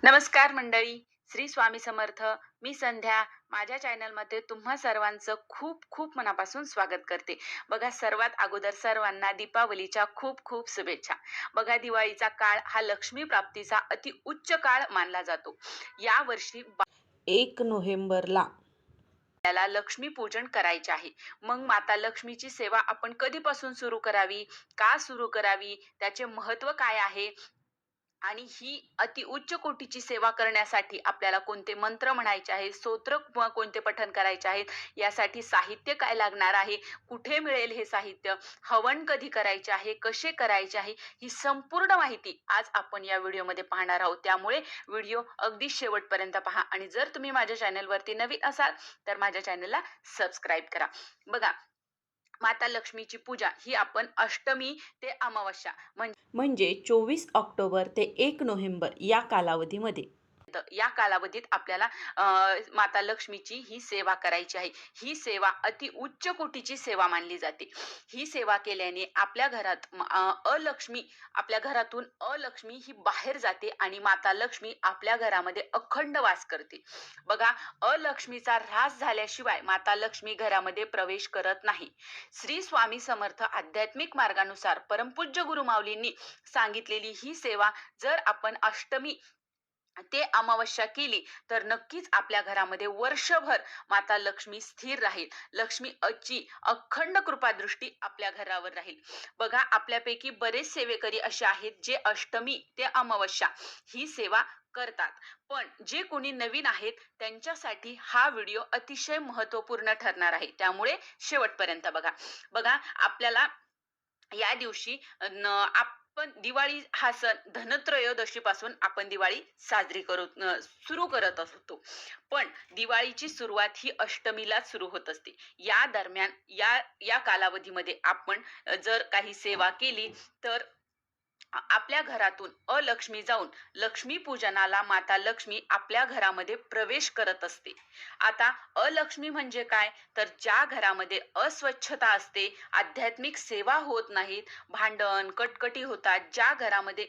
नमस्कार मंडळी, श्री स्वामी समर्थ. मी संध्या. माझ्या चॅनलमध्ये तुम्हा सर्वांचं खूप खूप मनापासून स्वागत करते. बघा, सर्वात अगोदर सर्वांना दीपावलीच्या खूप खूप शुभेच्छा. बघा, दिवाळीचा काळ हा लक्ष्मी प्राप्तीचा अति उच्च काळ मानला जातो. या वर्षी 1 नोव्हेंबरला आपल्याला लक्ष्मी पूजन करायचे आहे. मग माता लक्ष्मीची सेवा आपण कधीपासून सुरू करावी, का सुरू करावी, त्याचे महत्त्व काय आहे आणि ही अति उच्च कोटीची सेवा करण्यासाठी आपल्याला कोणते मंत्र म्हणायचे आहेत, स्तोत्र कोणते पठण करायचे आहेत, यासाठी साहित्य काय लागणार आहे, कुठे मिळेल हे साहित्य, हवन कधी करायचे आहे, कसे करायचे आहे, ही संपूर्ण माहिती आज आपण या व्हिडिओमध्ये पाहणार आहोत. त्यामुळे व्हिडिओ अगदी शेवटपर्यंत पहा आणि जर तुम्ही माझ्या चॅनलवरती नवीन असाल तर माझ्या चॅनलला सबस्क्राईब करा. बघा, माता लक्ष्मीची पूजा ही आपण अष्टमी ते अमावस्या म्हणजे 24 ऑक्टोबर ते 1 नोव्हेंबर या कालावधीमध्ये या कालावधीत आपल्याला माता लक्ष्मीची ही सेवा करायची आहे. ही सेवा अति उच्च कोटीची सेवा मानली जाते. ही सेवा केल्याने आपल्या घरात अलक्ष्मी, आपल्या घरातून अलक्ष्मी ही बाहेर जाते आणि माता लक्ष्मी आपल्या घरामध्ये अखंड वास करते. बघा, अलक्ष्मीचा ऱ्हास झाल्याशिवाय माता लक्ष्मी घरामध्ये प्रवेश करत नाही. श्री स्वामी समर्थ आध्यात्मिक मार्गानुसार परमपूज्य गुरुमाऊलींनी सांगितलेली ही सेवा जर आपण अष्टमी ते अमावस्या केली तर नक्कीच आपल्या घरामध्ये वर्षभर माता लक्ष्मी स्थिर राहील. लक्ष्मी अखंड कृपादृष्टी आपल्या घरावर राहील. बघा, आपल्यापैकी बरेच सेवेकरी असे आहेत जे अष्टमी ते अमावस्या ही सेवा करतात, पण जे कोणी नवीन आहेत त्यांच्यासाठी हा व्हिडिओ अतिशय महत्वपूर्ण ठरणार आहे. त्यामुळे शेवटपर्यंत बघा. बघा, आपल्याला या दिवशी आपण दिवाळी हा सण धनत्रयोदशी पासून आपण दिवाळी साजरी सुरू करत असतो. पण दिवाळीची सुरुवात ही अष्टमीला सुरू होत असते. या दरम्यान या कालावधीमध्ये आपण जर काही सेवा केली तर आपल्या घरातून अलक्ष्मी जाऊन लक्ष्मी पूजनाला माता लक्ष्मी आपल्या घरामध्ये प्रवेश करत असते. आता अलक्ष्मी म्हणजे काय, तर ज्या घरामध्ये अस्वच्छता असते, आध्यात्मिक सेवा होत नाहीत, भांडण कटकटी होतात, ज्या घरामध्ये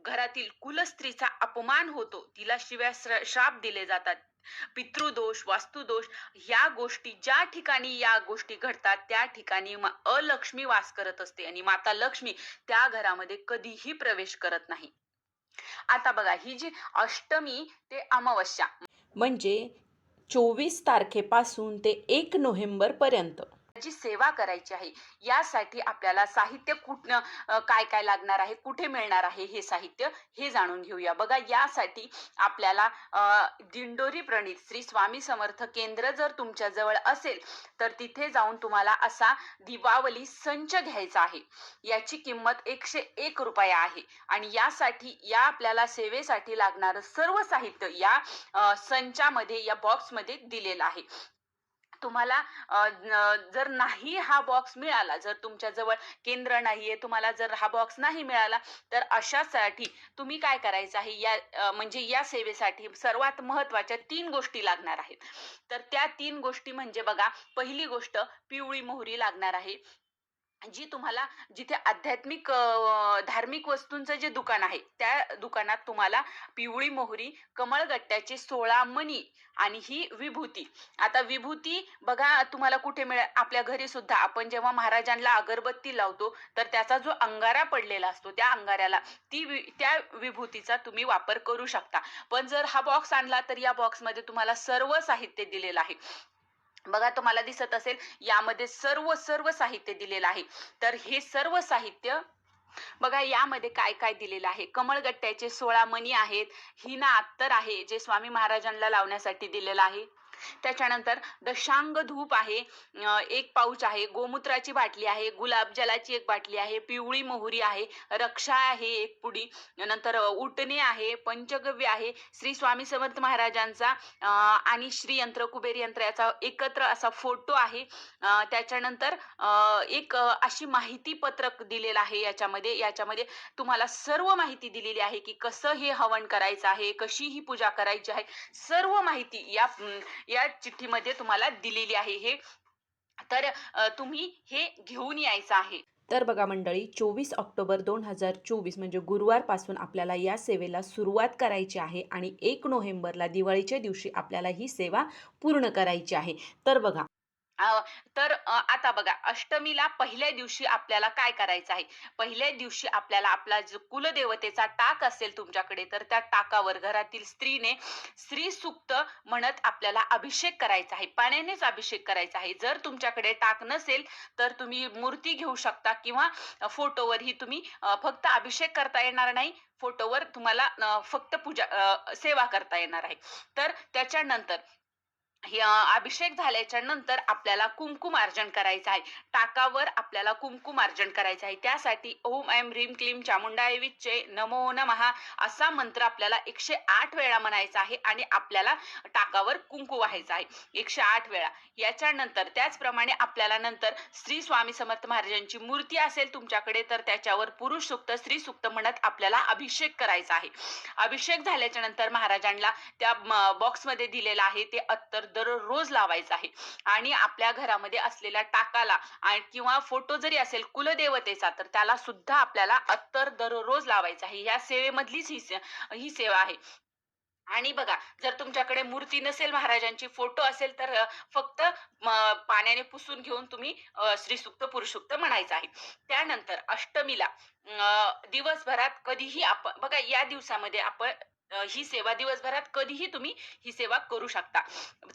घरातील कुलस्त्रीचा अपमान होतो, तिला शिव्या श्राप दिले जातात, पितृदोष, वास्तुदोष, या गोष्टी ज्या ठिकाणी या गोष्टी घडतात त्या ठिकाणी अलक्ष्मी वास करत असते आणि माता लक्ष्मी त्या घरामध्ये कधीही प्रवेश करत नाही. आता बघा, ही जी अष्टमी ते अमावस्या म्हणजे 24 तारखेपासून ते 1 नोव्हेंबर पर्यंत जी सेवा करायची आहे, यासाठी आपल्याला साहित्य कुठनं काय काय लागणार आहे, कुठे मिळणार आहे हे साहित्य, हे जाणून घेऊया. बघा, यासाठी आपल्याला दिंडोरी प्रणीत श्री स्वामी समर्थ केंद्र जर तुमच्या जवळ असेल तर तिथे जाऊन तुम्हाला असा दीपावली संच घ्यायचा आहे. याची किंमत 101 रुपया आहे आणि यासाठी या आपल्याला सेवेसाठी लागणारं सर्व साहित्य या संचामध्ये, या बॉक्समध्ये दिलेलं आहे. तुम्हाला जर नाही हा बॉक्स मिळाला, जर तुमच्या जवळ केंद्र नाहीये, तुम्हाला जर हा बॉक्स नाही मिळाला, तर अशासाठी तुम्ही काय करायचं आहे, म्हणजे या सेवेसाठी सर्वात महत्वाच्या 3 गोष्टी लागणार आहेत. तर त्या 3 गोष्टी म्हणजे बघा, पहिली गोष्ट पिवळी मोहरी लागणार आहे, जी तुम्हाला जिथे आध्यात्मिक धार्मिक वस्तूंचं जे दुकान आहे त्या दुकानात तुम्हाला पिवळी मोहरी, कमळगट्ट्याचे 16 मणी आणि ही विभूती. आता विभूती बघा तुम्हाला कुठे मिळेल, आपल्या घरी सुद्धा आपण जेव्हा महाराजांना अगरबत्ती लावतो तर त्याचा जो अंगारा पडलेला असतो त्या अंगाऱ्याला त्या विभूतीचा तुम्ही वापर करू शकता. पण जर हा बॉक्स आणला तर या बॉक्समध्ये तुम्हाला सर्व साहित्य दिलेलं आहे. बघा, तुम्हाला दिसत असेल यामध्ये सर्व सर्व साहित्य दिलेलं आहे. तर हे सर्व साहित्य बघा, यामध्ये काय काय दिलेलं आहे. कमळगट्ट्याचे 16 मणी आहेत, हिना अत्तर आहे जे स्वामी महाराजांना लावण्यासाठी दिलेलं आहे. त्याच्यानंतर दशांग धूप आहे, 1 पाऊच आहे, गोमूत्राची बाटली आहे, गुलाबजलाची 1 बाटली आहे, पिवळी मोहरी आहे, रक्षा आहे 1 पुडी, नंतर उटणे आहे, पंचगव्य आहे, श्री स्वामी समर्थ महाराजांचा आणि श्री यंत्र कुबेर यंत्र याचा एकत्र असा फोटो आहे. त्याच्यानंतर एक अशी माहिती पत्रक दिलेलं आहे. याच्यामध्ये तुम्हाला सर्व माहिती दिलेली आहे की कसं हे हवन करायचं आहे, कशी ही पूजा करायची आहे, सर्व माहिती या चिठ्ठीमध्ये तुम्हाला दिलेली आहे. हे तर तुम्ही हे घेऊन यायचं आहे. तर बघा मंडळी, 24 ऑक्टोबर 2024 म्हणजे गुरुवारपासून आपल्याला या सेवेला सुरुवात करायची आहे आणि 1 नोव्हेंबरला दिवाळीच्या दिवशी आपल्याला ही सेवा पूर्ण करायची आहे. तर बघा, आता बघा, अष्टमीला पहिल्या दिवशी आपल्याला काय करायचं आहे. पहिल्या दिवशी आपल्याला आपला जो कुलदेवतेचा टाक असेल तुमच्याकडे, तर त्या टाकावर घरातील स्त्रीने स्त्री सुक्त म्हणत आपल्याला अभिषेक करायचा आहे, पाण्यानेच अभिषेक करायचा आहे. जर तुमच्याकडे टाक नसेल तर तुम्ही मूर्ती घेऊ शकता किंवा फोटोवरही तुम्ही फक्त अभिषेक करता येणार नाही, फोटोवर तुम्हाला फक्त पूजा सेवा करता येणार आहे. तर त्याच्यानंतर हे अभिषेक झाल्याच्या नंतर आपल्याला कुंकुमार्जन करायचं आहे. टाकावर आपल्याला कुंकुमार्जन करायचं आहे. त्यासाठी ओम ऐं ह्रीं क्लीं चामुंडाय विच्चे नमो नमः असा मंत्र आपल्याला 108 वेळा म्हणायचा आहे आणि आपल्याला टाकावर कुंकू व्हायचं आहे 108 वेळा. याच्यानंतर त्याचप्रमाणे आपल्याला नंतर श्री स्वामी समर्थ महाराजांची मूर्ती असेल तुमच्याकडे, तर त्याच्यावर पुरुष सूक्त स्त्री सूक्त म्हणत आपल्याला अभिषेक करायचा आहे. अभिषेक झाल्याच्या नंतर महाराजांना त्या बॉक्समध्ये दिलेला आहे ते अत्तर दररोज लावायचं आहे आणि आपल्या घरामध्ये असलेल्या टाकाला किंवा फोटो जरी असेल कुलदेवतेचा, तर त्याला सुद्धा आपल्याला अत्तर दररोज लावायचं आहे. या सेवेमधलीच ही सेवा आहे. आणि बघा, जर तुमच्याकडे मूर्ती नसेल महाराजांची, फोटो असेल, तर फक्त पाण्याने पुसून घेऊन तुम्ही श्रीसूक्त पुरुषसूक्त म्हणायचं आहे. त्यानंतर अष्टमीला दिवसभरात कधीही आपण बघा, या दिवसामध्ये आपण ही सेवा दिवसभरात कधीही तुम्ही ही सेवा करू शकता.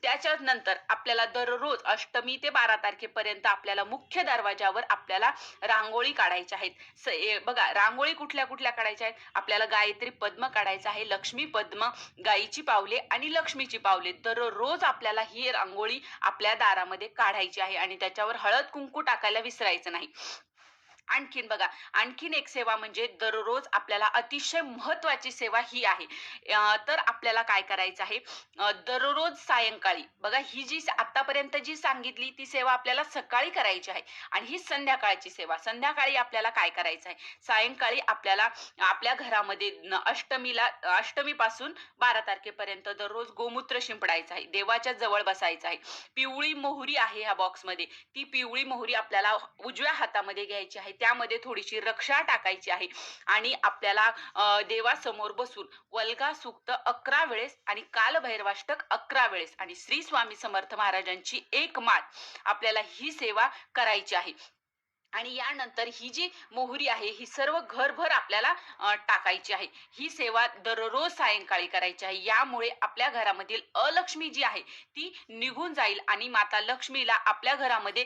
त्याच्यानंतर आपल्याला दररोज अष्टमी ते 12 तारखेपर्यंत आपल्याला मुख्य दरवाजावर आपल्याला रांगोळी काढायच्या आहेत. बघा, रांगोळी कुठल्या कुठल्या काढायच्या आहेत. आपल्याला गायत्री पद्म काढायचं आहे, लक्ष्मी पद्म, गायीची पावले आणि लक्ष्मीची पावले. दररोज आपल्याला ही रांगोळी आपल्या दारामध्ये काढायची आहे आणि त्याच्यावर हळद कुंकू टाकायला विसरायचं नाही. आणखीन बघा, आणखीन एक सेवा म्हणजे दररोज आपल्याला अतिशय महत्वाची सेवा ही आहे. तर आपल्याला काय करायचं आहे, दररोज सायंकाळी बघा, ही जी आतापर्यंत जी सांगितली ती सेवा आपल्याला सकाळी करायची आहे आणि ही संध्याकाळची सेवा. संध्याकाळी आपल्याला काय करायचं आहे, सायंकाळी आपल्याला आपल्या घरामध्ये अष्टमीपासून 12 तारखेपर्यंत दररोज गोमूत्र शिंपडायचं आहे, देवाच्या जवळ बसायचं आहे. पिवळी मोहरी आहे ह्या बॉक्समध्ये, ती पिवळी मोहरी आपल्याला उजव्या हातामध्ये घ्यायची आहे, त्यामध्ये थोडीशी रक्षा टाकायची आहे आणि आपल्याला देवासमोर बसून वल्गा सूक्त 11 वेळेस आणि कालभैरवाष्टक 11 वेळेस आणि श्री स्वामी समर्थ महाराजांची एक माळ आपल्याला ही सेवा करायची आहे. आणि यानंतर ही जी मोहरी आहे ही सर्व घरभर आपल्याला टाकायची आहे. ही सेवा दररोज सायंकाळी करायची आहे. यामुळे आपल्या घरामधील अलक्ष्मी जी आहे ती निघून जाईल आणि माता लक्ष्मीला आपल्या घरामध्ये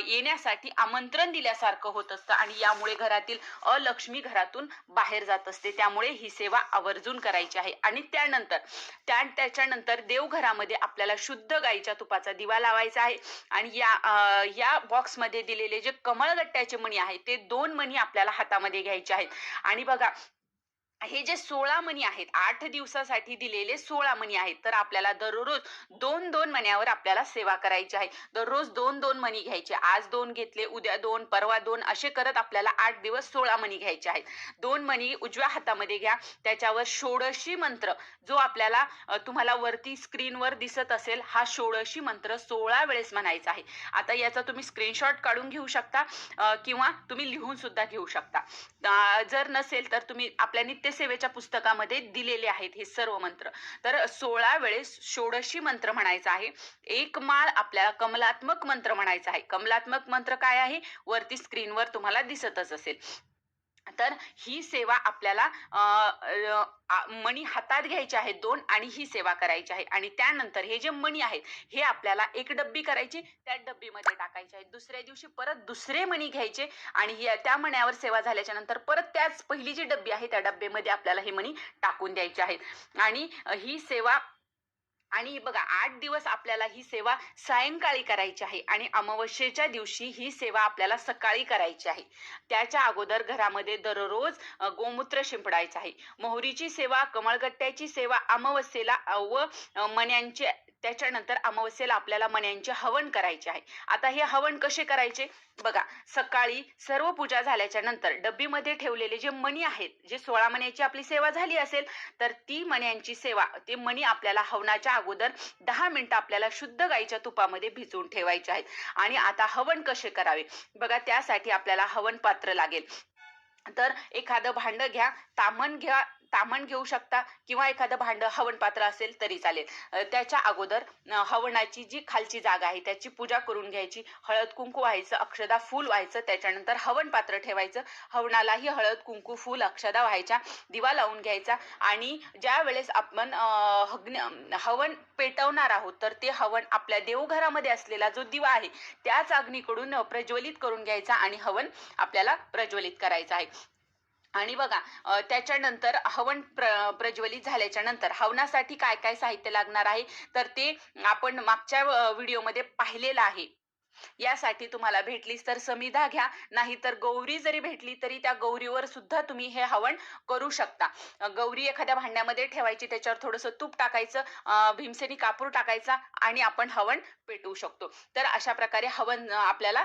येण्यासाठी आमंत्रण दिल्यासारखं होत असतं आणि यामुळे घरातील अलक्ष्मी घरातून बाहेर जात असते. त्यामुळे ही सेवा आवर्जून करायची आहे. आणि त्याच्यानंतर देवघरामध्ये आपल्याला शुद्ध गाईच्या तुपाचा दिवा लावायचा आहे आणि या बॉक्समध्ये दिलेले जे कमळगट्ट्याचे मणी आहेत ते 2 मणी आपल्याला हातामध्ये घ्यायचे आहेत. आणि बघा, हे जे 16 मणी आहेत, 8 दिवसासाठी दिलेले 16 मणी आहेत, तर आपल्याला दररोज 2-2 मण्यावर आपल्याला सेवा करायची आहे. दररोज 2-2 मणी घ्यायचे. आज 2 घेतले, उद्या 2, परवा 2 असे करत आपल्याला 8 दिवस 16 मणी घ्यायचे आहेत. 2 मणी उजव्या हातामध्ये घ्या, त्याच्यावर षोडशी मंत्र जो आपल्याला तुम्हाला वरती स्क्रीनवर दिसत असेल, हा षोडशी मंत्र 16 वेळेस म्हणायचा आहे. आता याचा तुम्ही स्क्रीनशॉट काढून घेऊ शकता किंवा तुम्ही लिहून सुद्धा घेऊ शकता. जर नसेल तर तुम्ही आपल्या नित्यसेवेच्या पुस्तकामध्ये दिलेले आहेत हे सर्व मंत्र. तर 16 वेळेस षोडशी मंत्र म्हणायचा आहे. एक माळ आपल्याला कमलात्मक मंत्र म्हणायचा आहे. कमलात्मक मंत्र काय आहे, वरती स्क्रीनवर तुम्हाला दिसतच असेल. तर ही सेवा आपल्याला मणी हातात घ्यायचे आहेत 2 आणि ही सेवा करायची आहे. आणि त्यानंतर हे जे मणी आहेत हे आपल्याला एक डब्बी करायची, त्या डब्बीमध्ये टाकायचे आहेत. दुसऱ्या दिवशी परत दुसरे मणी घ्यायचे आणि त्या मण्यावर सेवा झाल्याच्या नंतर परत त्याच पहिली जी डब्बी आहे त्या डब्बीमध्ये आपल्याला हे मणी टाकून द्यायचे आहेत. आणि ही सेवा, आणि बघा, 8 दिवस आपल्याला ही सेवा सायंकाळी करायची आहे आणि अमावस्येच्या दिवशी ही सेवा आपल्याला सकाळी करायची आहे. त्याच्या अगोदर घरामध्ये दररोज गोमूत्र शिंपडायचं आहे. मोहरीची सेवा, कमळगट्ट्याची सेवा अमावस्येला व मण्यांचे त्याच्यानंतर अमावस्येला आपल्याला मण्यांचे हवन करायचे आहे. आता हे हवन कसे करायचे बघा, सकाळी सर्व पूजा झाल्याच्या नंतर डब्बीमध्ये ठेवलेले जे मणी आहेत, जे 16 मण्यांची आपली सेवा झाली असेल तर ती मण्यांची सेवा, ते मणी आपल्याला हवनाच्या अगोदर 10 मिनिटं आपल्याला शुद्ध गाईच्या तुपामध्ये भिजवून ठेवायचे आहेत. आणि आता हवन कसे करावे बघा, त्यासाठी आपल्याला हवन पात्र लागेल. तर एखादं भांड घ्या, तामण घेऊ शकता किंवा एखादं भांड हवन पात्र असेल तरी चालेल. त्याच्या अगोदर हवनाची जी खालची जागा आहे त्याची पूजा करून घ्यायची, हळद कुंकू व्हायचं, अक्षदा फूल व्हायचं, त्याच्यानंतर हवन पात्र ठेवायचं, हवनालाही हळद कुंकू फूल अक्षदा व्हायच्या, दिवा लावून घ्यायचा. आणि ज्या वेळेस आपण हवन पेटवणार आहोत तर ते हवन आपल्या देवघरामध्ये असलेला जो दिवा आहे त्याच अग्नीकडून प्रज्वलित करून घ्यायचा आणि हवन आपल्याला प्रज्वलित करायचं आहे. आणि बघा, त्याच्यानंतर हवन प्रज्वलित झाल्याच्या नंतर हवनासाठी काय काय साहित्य लागणार आहे तर ते आपण मागच्या व्हिडिओमध्ये पाहिलेलं आहे. यासाठी तुम्हाला भेटलीच तर समिधा घ्या, नाही तर गौरी जरी भेटली तरी त्या गौरीवर सुद्धा तुम्ही हे हवन करू शकता. गौरी एखाद्या भांड्यामध्ये ठेवायची, त्याच्यावर थोडंसं तूप टाकायचं, भीमसेनी कापूर टाकायचा आणि आपण हवन पेटवू शकतो. तर अशा प्रकारे हवन आपल्याला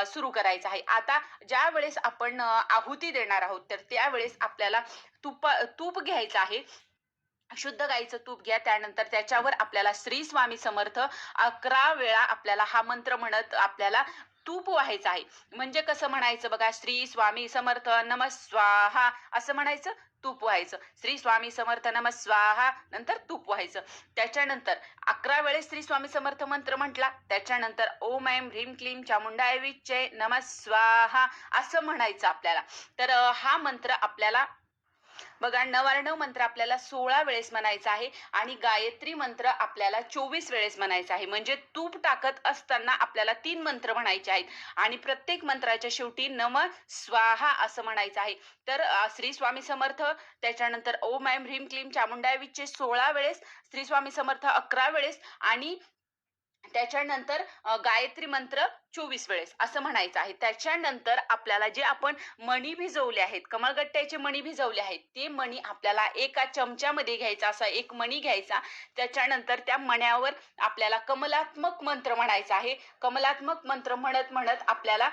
सुरू करायचं आहे. आता ज्या वेळेस आपण आहुती देणार आहोत तर त्यावेळेस आपल्याला तूप घ्यायचं आहे, शुद्ध गाईचं तूप घ्या. त्यानंतर त्याच्यावर आपल्याला श्री स्वामी समर्थ 11 वेळा आपल्याला हा मंत्र म्हणत आपल्याला तूप व्हायचं आहे. म्हणजे कसं म्हणायचं बघा, श्री स्वामी समर्थ नमः स्वाहा असं म्हणायचं, तूप व्हायचं, श्री स्वामी समर्थ नमः स्वाहा, नंतर तूप व्हायचं. त्याच्यानंतर 11 वेळेस श्री स्वामी समर्थ मंत्र म्हटला, त्याच्यानंतर ओम ऐं ह्रीं क्लीं चामुंडाय विच्चे नमः स्वाहा असं म्हणायचं आपल्याला. तर हा मंत्र आपल्याला बघा, नवार्णव मंत्र आपल्याला 16 वेळेस म्हणायचा आहे आणि गायत्री मंत्र आपल्याला 24 वेळेस म्हणायचा आहे. म्हणजे तूप टाकत असताना आपल्याला 3 मंत्र म्हणायचे आहेत आणि प्रत्येक मंत्राच्या शेवटी नम स्वाहा असं म्हणायचं आहे. तर श्री स्वामी समर्थ, त्याच्यानंतर ओम ऐं ह्रीं क्लीं चामुंडाय विच्चे 16 वेळेस, श्री स्वामी समर्थ 11 वेळेस आणि त्याच्यानंतर गायत्री मंत्र 24 वेळेस असं म्हणायचं आहे. त्याच्यानंतर आपल्याला जे आपण मणी भिजवले आहेत, कमळगट्ट्याचे मणी भिजवले आहेत, ते मणी आपल्याला एका चमच्यामध्ये घ्यायचा, असा एक मणी घ्यायचा. त्याच्यानंतर त्या मण्यावर आपल्याला कमलात्मक मंत्र म्हणायचा आहे. कमलात्मक मंत्र म्हणत म्हणत आपल्याला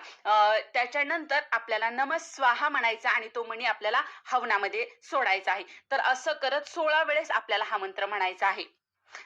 त्याच्यानंतर आपल्याला नमः स्वाहा म्हणायचा आणि तो मणी आपल्याला हवनामध्ये सोडायचा आहे. तर असं करत 16 वेळेस आपल्याला हा मंत्र म्हणायचा आहे.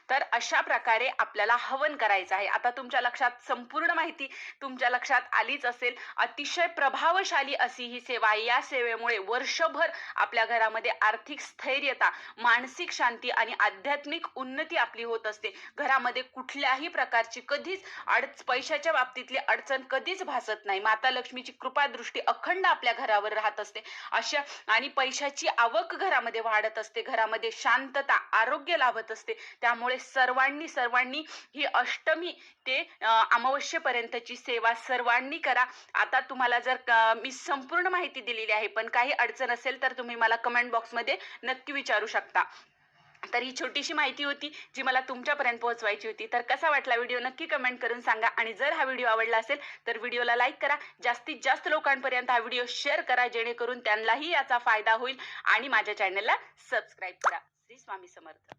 तर अशा प्रकारे आपल्याला हवन करायचं आहे. आता तुमच्या लक्षात संपूर्ण माहिती तुमच्या लक्षात आलीच असेल. अतिशय प्रभावशाली अशी ही सेवा आहे. या सेवेमुळे वर्षभर आपल्या घरामध्ये आर्थिक स्थैर्यता, मानसिक शांती आणि आध्यात्मिक उन्नती आपली होत असते. घरामध्ये कुठल्याही प्रकारची कधीच पैशाच्या बाबतीतली अडचण कधीच भासत नाही. माता लक्ष्मीची कृपा दृष्टी अखंड आपल्या घरावर राहत असते. अशा आणि पैशाची आवक घरामध्ये वाढत असते. घरामध्ये शांतता, आरोग्य लाभत असते. त्यामुळे सर्वांनी ही अष्टमी ते अमावस्येपर्यंतची सेवा सर्वांनी करा. आता तुम्हाला जर मी संपूर्ण माहिती दिलेली आहे, पण काही अडचण असेल तर तुम्ही मला कमेंट बॉक्समध्ये नक्की विचारू शकता. तर ही छोटीशी माहिती होती जी मला तुमच्यापर्यंत पोहोचवायची होती. तर कसा वाटला व्हिडिओ नक्की कमेंट करून सांगा. आणि जर हा व्हिडिओ आवडला असेल तर व्हिडिओला लाईक करा, जास्तीत जास्त लोकांपर्यंत हा व्हिडिओ शेअर करा, जेणेकरून त्यांनाही याचा फायदा होईल. आणि माझ्या चॅनलला सबस्क्राईब करा. श्री स्वामी समर्थ.